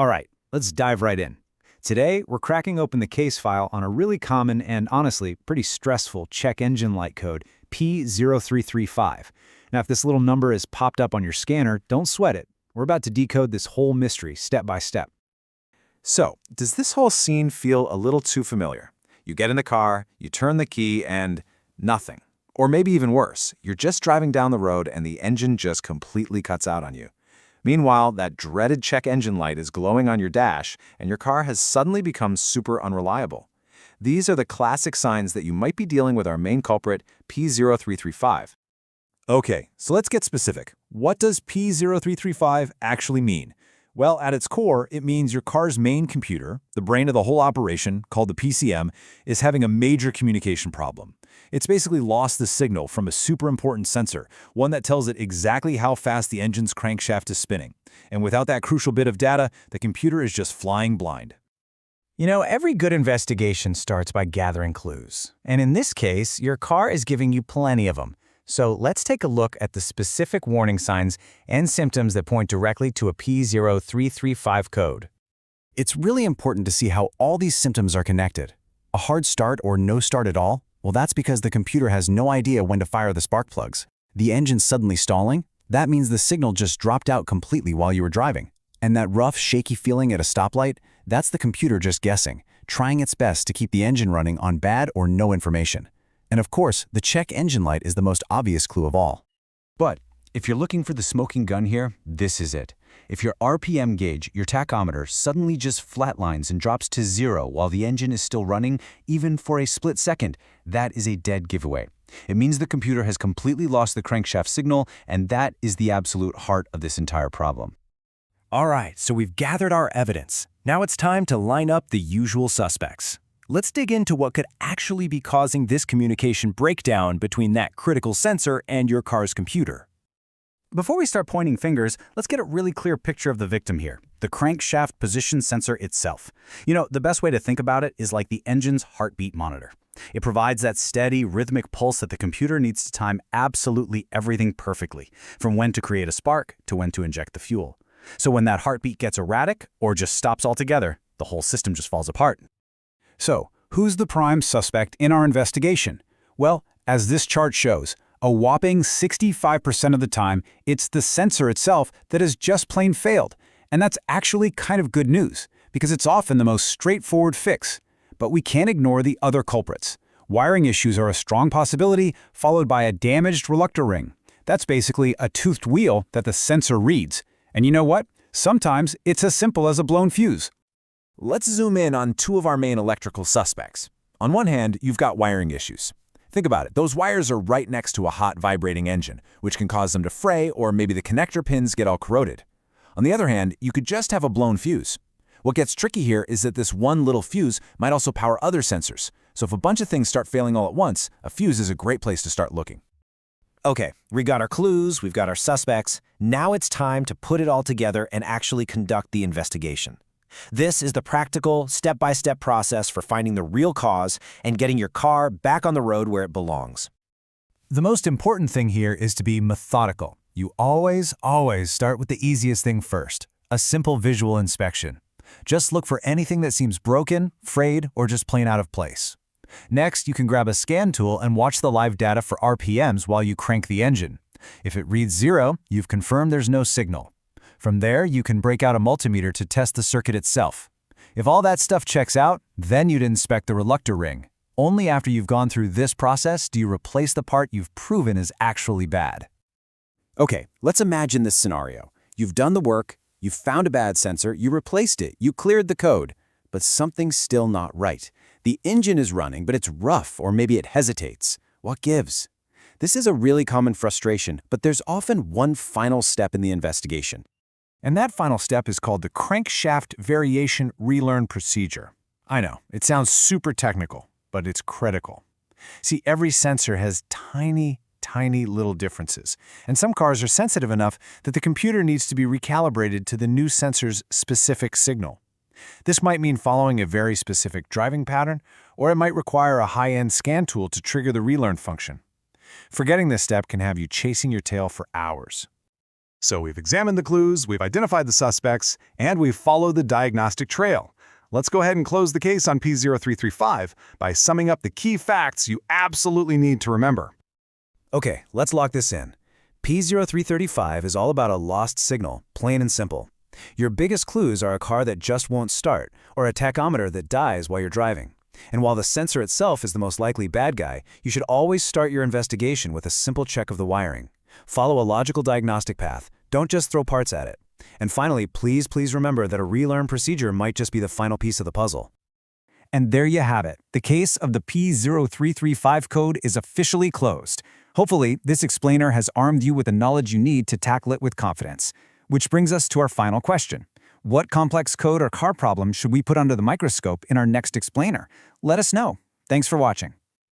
All right, let's dive right in. Today, we're cracking open the case file on a really common and honestly pretty stressful check engine light code, P0335. Now, if this little number is popped up on your scanner, don't sweat it. We're about to decode this whole mystery step by step. So, does this whole scene feel a little too familiar? You get in the car, you turn the key, and nothing. Or maybe even worse, you're just driving down the road and the engine just completely cuts out on you. Meanwhile, that dreaded check engine light is glowing on your dash, and your car has suddenly become super unreliable. These are the classic signs that you might be dealing with our main culprit, P0335. Okay, so let's get specific. What does P0335 actually mean? Well, at its core, it means your car's main computer, the brain of the whole operation, called the PCM, is having a major communication problem. It's basically lost the signal from a super important sensor, one that tells it exactly how fast the engine's crankshaft is spinning. And without that crucial bit of data, the computer is just flying blind. You know, every good investigation starts by gathering clues. And in this case, your car is giving you plenty of them. So let's take a look at the specific warning signs and symptoms that point directly to a P0335 code. It's really important to see how all these symptoms are connected. A hard start or no start at all? Well, that's because the computer has no idea when to fire the spark plugs. The engine suddenly stalling? That means the signal just dropped out completely while you were driving. And that rough, shaky feeling at a stoplight? That's the computer just guessing, trying its best to keep the engine running on bad or no information. And of course, the check engine light is the most obvious clue of all. But if you're looking for the smoking gun here, this is it. If your RPM gauge, your tachometer, suddenly just flatlines and drops to 0 while the engine is still running, even for a split second, that is a dead giveaway. It means the computer has completely lost the crankshaft signal, and that is the absolute heart of this entire problem. All right, so we've gathered our evidence. Now it's time to line up the usual suspects. Let's dig into what could actually be causing this communication breakdown between that critical sensor and your car's computer. Before we start pointing fingers, let's get a really clear picture of the victim here, the crankshaft position sensor itself. You know, the best way to think about it is like the engine's heartbeat monitor. It provides that steady, rhythmic pulse that the computer needs to time absolutely everything perfectly, from when to create a spark to when to inject the fuel. So when that heartbeat gets erratic or just stops altogether, the whole system just falls apart. So, who's the prime suspect in our investigation? Well, as this chart shows, a whopping 65% of the time, it's the sensor itself that has just plain failed. And that's actually kind of good news, because it's often the most straightforward fix. But we can't ignore the other culprits. Wiring issues are a strong possibility, followed by a damaged reluctor ring. That's basically a toothed wheel that the sensor reads. And you know what? Sometimes it's as simple as a blown fuse. Let's zoom in on two of our main electrical suspects. On one hand, you've got wiring issues. Think about it. Those wires are right next to a hot, vibrating engine, which can cause them to fray, or maybe the connector pins get all corroded. On the other hand, you could just have a blown fuse. What gets tricky here is that this one little fuse might also power other sensors. So if a bunch of things start failing all at once, a fuse is a great place to start looking. Okay, we got our clues, we've got our suspects. Now it's time to put it all together and actually conduct the investigation. This is the practical, step-by-step process for finding the real cause and getting your car back on the road where it belongs. The most important thing here is to be methodical. You always start with the easiest thing first, a simple visual inspection. Just look for anything that seems broken, frayed, or just plain out of place. Next, you can grab a scan tool and watch the live data for RPMs while you crank the engine. If it reads 0, you've confirmed there's no signal. From there, you can break out a multimeter to test the circuit itself. If all that stuff checks out, then you'd inspect the reluctor ring. Only after you've gone through this process do you replace the part you've proven is actually bad. Okay, let's imagine this scenario. You've done the work, you've found a bad sensor, you replaced it, you cleared the code, but something's still not right. The engine is running, but it's rough, or maybe it hesitates. What gives? This is a really common frustration, but there's often one final step in the investigation. And that final step is called the crankshaft variation relearn procedure. I know, it sounds super technical, but it's critical. See, every sensor has tiny little differences, and some cars are sensitive enough that the computer needs to be recalibrated to the new sensor's specific signal. This might mean following a very specific driving pattern, or it might require a high-end scan tool to trigger the relearn function. Forgetting this step can have you chasing your tail for hours. So we've examined the clues, we've identified the suspects, and we've followed the diagnostic trail. Let's go ahead and close the case on P0335 by summing up the key facts you absolutely need to remember. Okay, let's lock this in. P0335 is all about a lost signal, plain and simple. Your biggest clues are a car that just won't start, or a tachometer that dies while you're driving. And while the sensor itself is the most likely bad guy, you should always start your investigation with a simple check of the wiring. Follow a logical diagnostic path. Don't just throw parts at it. And finally, please remember that a relearn procedure might just be the final piece of the puzzle. And there you have it. The case of the P0335 code is officially closed. Hopefully, this explainer has armed you with the knowledge you need to tackle it with confidence. Which brings us to our final question. What complex code or car problem should we put under the microscope in our next explainer? Let us know. Thanks for watching.